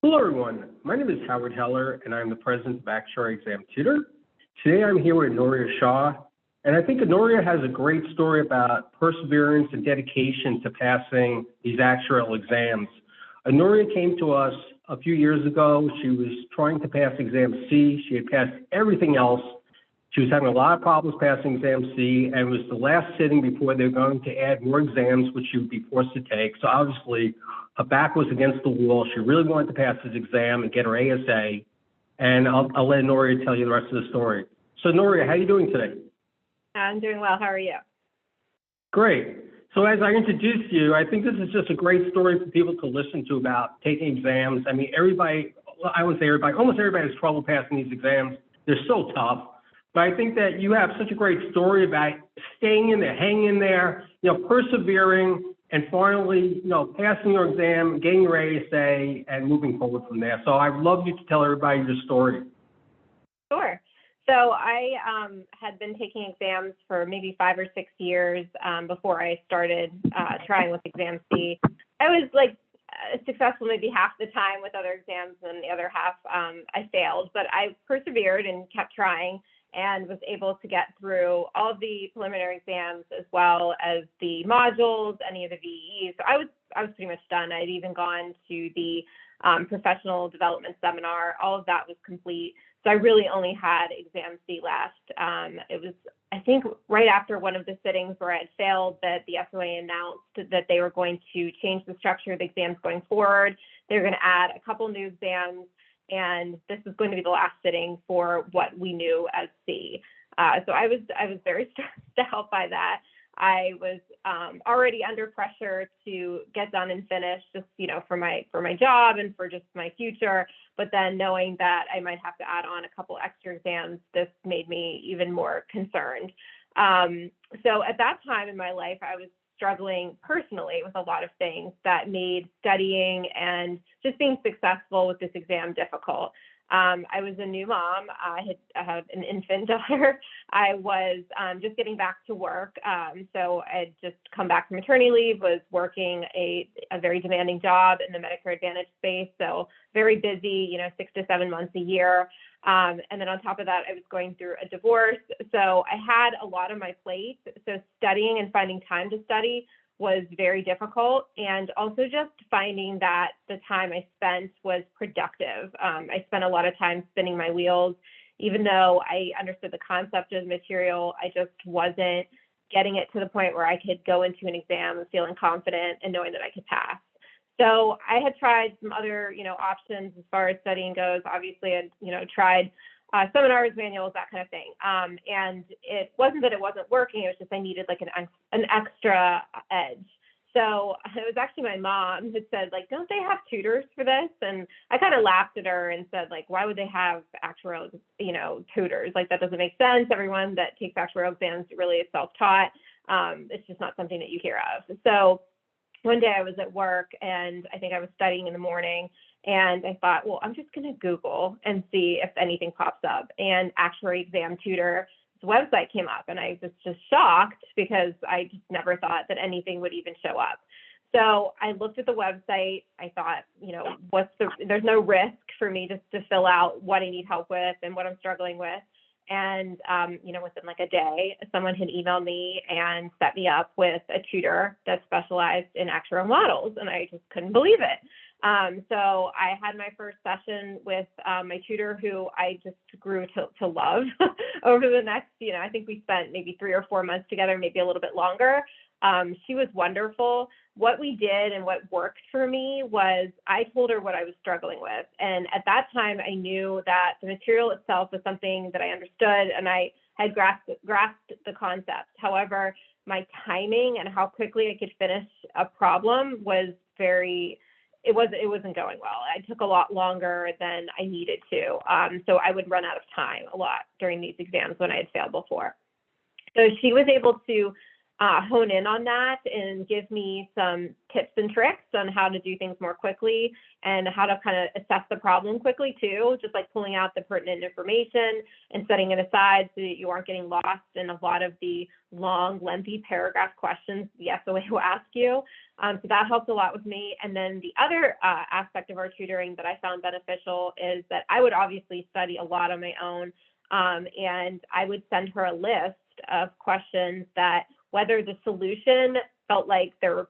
Hello, everyone. My name is Howard Heller, and I'm the president of ActuaryExamTutor. Today, I'm here with Annoria Shah, and I think Annoria has a great story about perseverance and dedication to passing these actuarial exams. Annoria came to us a few years ago. She was trying to pass exam C. She had passed everything else. She was having a lot of problems passing exam C, and it was the last sitting before they were going to add more exams, which she would be forced to take. So obviously, her back was against the wall. She really wanted to pass this exam and get her ASA. And I'll let Annoria tell you the rest of the story. So Annoria, how are you doing today? I'm doing well. How are you? Great. So as I introduced you, I think this is just a great story for people to listen to about taking exams. I mean, everybody, well, I wouldn't say everybody, almost everybody has trouble passing these exams. They're so tough. But I think that you have such a great story about staying in there, hanging in there, persevering, and finally, passing your exam, getting your ASA, and moving forward from there. So I'd love you to tell everybody your story. Sure. So I had been taking exams for maybe 5 or 6 years before I started trying with Exam C. I was successful maybe half the time with other exams, and the other half I failed. But I persevered and kept trying, and was able to get through all of the preliminary exams as well as the modules, any of the VEs. So I was pretty much done. I'd even gone to the professional development seminar. All of that was complete. So I really only had Exam C left. It was, I think, right after one of the sittings where I had failed that the SOA announced that they were going to change the structure of the exams going forward. They were going to add a couple new exams, and this was going to be the last sitting for what we knew as C. So I was very stressed out by that. I was already under pressure to get done and finish, just for my job and for just my future. But then knowing that I might have to add on a couple extra exams, this made me even more concerned. So at that time in my life, I was struggling personally with a lot of things that made studying and just being successful with this exam difficult. I was a new mom. I had an infant daughter. I was just getting back to work. So I had just come back from maternity leave, was working a very demanding job in the Medicare Advantage space. So very busy, 6 to 7 months a year. And then on top of that, I was going through a divorce. So I had a lot on my plate. So studying and finding time to study was very difficult, and also just finding that the time I spent was productive. I spent a lot of time spinning my wheels. Even though I understood the concept of the material, I just wasn't getting it to the point where I could go into an exam feeling confident and knowing that I could pass. So I had tried some other, options as far as studying goes. Obviously, I tried seminars, manuals, that kind of thing. And it wasn't that it wasn't working. It was just I needed an extra edge. So it was actually my mom who said, don't they have tutors for this? And I kind of laughed at her and said, why would they have actuarial, tutors? That doesn't make sense. Everyone that takes actuarial exams really is self-taught. It's just not something that you hear of. So one day I was at work, and I think I was studying in the morning, and I thought, well, I'm just going to Google and see if anything pops up. And ActuaryExamTutor's website came up, and I was just shocked because I just never thought that anything would even show up. So I looked at the website. I thought, there's no risk for me just to fill out what I need help with and what I'm struggling with. And, within a day, someone had emailed me and set me up with a tutor that specialized in actuarial models, and I just couldn't believe it. So I had my first session with my tutor, who I just grew to love over the next, I think we spent maybe 3 or 4 months together, maybe a little bit longer. She was wonderful. What we did and what worked for me was I told her what I was struggling with. And at that time, I knew that the material itself was something that I understood, and I had grasped the concept. However, my timing and how quickly I could finish a problem was it wasn't going well. I took a lot longer than I needed to. So I would run out of time a lot during these exams when I had failed before. So she was able to hone in on that and give me some tips and tricks on how to do things more quickly and how to kind of assess the problem quickly too, just like pulling out the pertinent information and setting it aside so that you aren't getting lost in a lot of the long, lengthy paragraph questions the SOA will ask you. So that helped a lot with me. And then the other aspect of our tutoring that I found beneficial is that I would obviously study a lot on my own, and I would send her a list of questions that, whether the solution felt like there were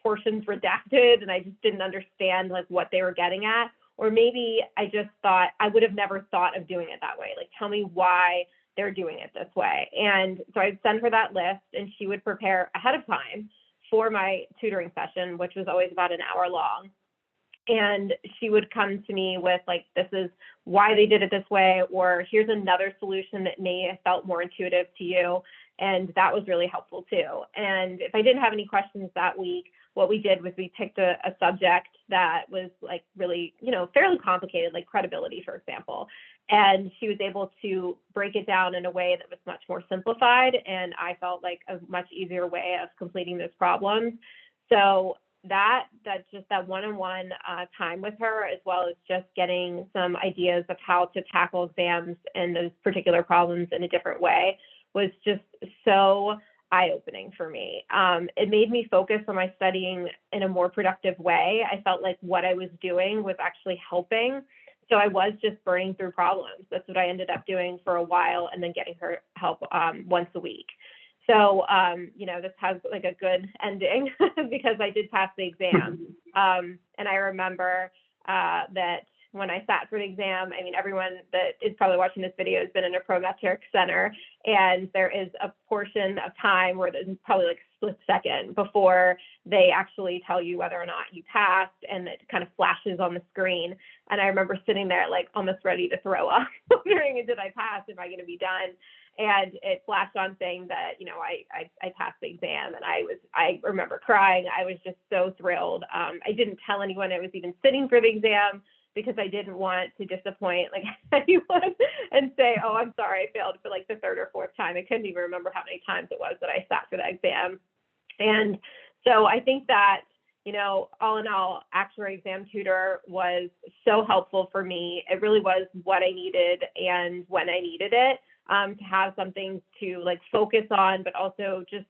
portions redacted and I just didn't understand like what they were getting at, or maybe I just thought I would have never thought of doing it that way. Like, tell me why they're doing it this way. And so I'd send her that list and she would prepare ahead of time for my tutoring session, which was always about an hour long. And she would come to me with like, this is why they did it this way, or here's another solution that may have felt more intuitive to you. And that was really helpful too. And if I didn't have any questions that week, what we did was we picked a subject that was like really, fairly complicated, like credibility, for example. And she was able to break it down in a way that was much more simplified. And I felt like a much easier way of completing those problems. So that one-on-one time with her, as well as just getting some ideas of how to tackle exams and those particular problems in a different way, was just so eye-opening for me. It made me focus on my studying in a more productive way. I felt like what I was doing was actually helping. So I was just burning through problems. That's what I ended up doing for a while, and then getting her help once a week. So, this has like a good ending because I did pass the exam. And I remember that when I sat for the exam, I mean, everyone that is probably watching this video has been in a prometric center, and there is a portion of time where there's probably like a split second before they actually tell you whether or not you passed, and it kind of flashes on the screen. And I remember sitting there like almost ready to throw up, wondering, did I pass? Am I going to be done? And it flashed on saying that, I passed the exam, and I remember crying. I was just so thrilled. I didn't tell anyone I was even sitting for the exam, because I didn't want to disappoint like anyone and say, oh, I'm sorry, I failed for like the third or fourth time. I couldn't even remember how many times it was that I sat for that exam. And so I think that, all in all, ActuaryExamTutor was so helpful for me. It really was what I needed and when I needed it, to have something to like focus on, but also just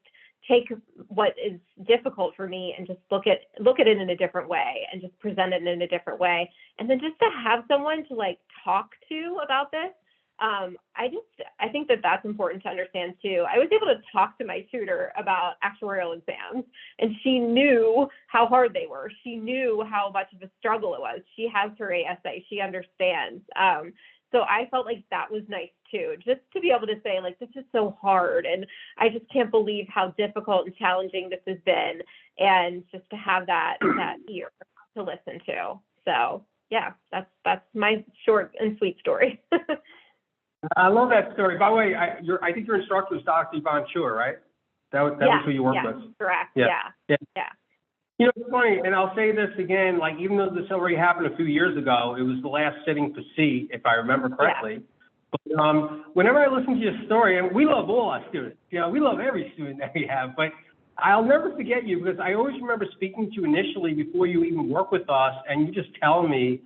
take what is difficult for me and just look at it in a different way and just present it in a different way. And then just to have someone to like talk to about this. I think that that's important to understand too. I was able to talk to my tutor about actuarial exams, and she knew how hard they were. She knew how much of a struggle it was. She has her ASA, she understands. So I felt like that was nice too, just to be able to say like, this is so hard, and I just can't believe how difficult and challenging this has been, and just to have that ear to listen to. So yeah, that's my short and sweet story. I love that story. By the way, I think your instructor was Dr. Yvonne Chua, right? That was who you worked with. Correct. Yeah. Yeah. It's funny, and I'll say this again, like, even though this already happened a few years ago, it was the last sitting for C, if I remember correctly. Yeah. But whenever I listen to your story, and we love all our students, we love every student that we have, but I'll never forget you, because I always remember speaking to you initially before you even worked with us, and you just telling me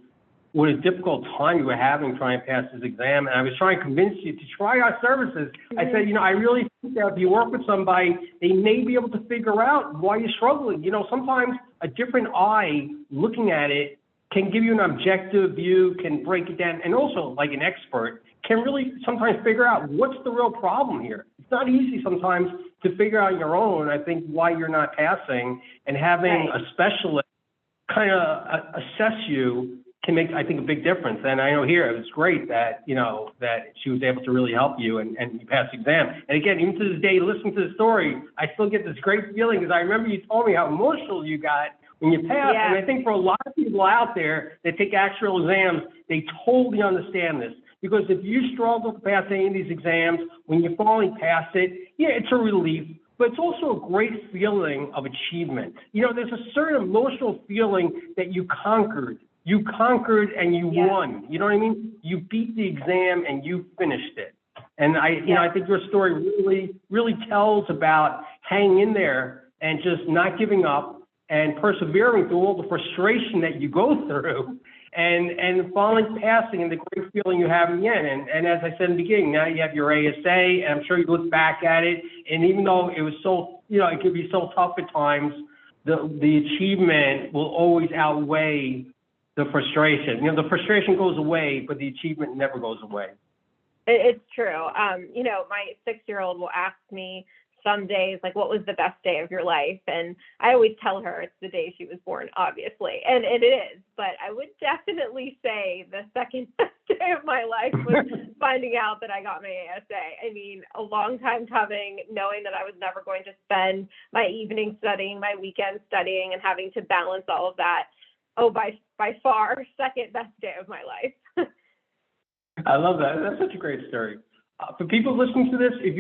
what a difficult time you were having trying to pass this exam. And I was trying to convince you to try our services. Mm-hmm. I said, I really think that if you work with somebody, they may be able to figure out why you're struggling. Sometimes a different eye looking at it can give you an objective view, can break it down, and also, like an expert, can really sometimes figure out what's the real problem here. It's not easy sometimes to figure out your own, I think, why you're not passing, and having a specialist kind of assess you can make, I think, a big difference. And I know here it was great that, that she was able to really help you and you passed the exam. And again, even to this day, listening to the story, I still get this great feeling, because I remember you told me how emotional you got when you passed. Yeah. And I think for a lot of people out there that take actual exams, they totally understand this. Because if you struggle to pass any of these exams, when you finally pass it, it's a relief. But it's also a great feeling of achievement. There's a certain emotional feeling that you conquered. And you won. You know what I mean? You beat the exam and you finished it. And I think your story really tells about hanging in there and just not giving up and persevering through all the frustration that you go through and finally passing and the great feeling you have in the end. And as I said in the beginning, now you have your ASA, and I'm sure you look back at it, and even though it was so, it could be so tough at times, the achievement will always outweigh the frustration. The frustration goes away, but the achievement never goes away. It's true. My 6-year-old will ask me some days, like, what was the best day of your life? And I always tell her it's the day she was born, obviously. And it is, but I would definitely say the second best day of my life was finding out that I got my ASA. I mean, a long time coming, knowing that I was never going to spend my evening studying, my weekend studying, and having to balance all of that. Oh, by far, second best day of my life. I love that. That's such a great story. For people listening to this, if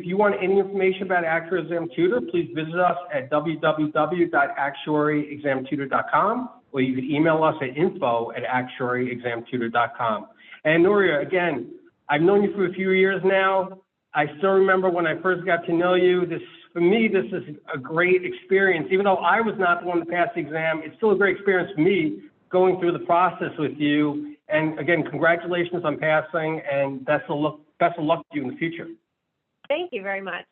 you want any information about ActuaryExamTutor, please visit us at www.ActuaryExamTutor.com, or you can email us at info@ActuaryExamTutor.com. And Annoria, again, I've known you for a few years now. I still remember when I first got to know you. For me, this is a great experience. Even though I was not the one to pass the exam, it's still a great experience for me going through the process with you. And again, congratulations on passing, and best of luck to you in the future. Thank you very much.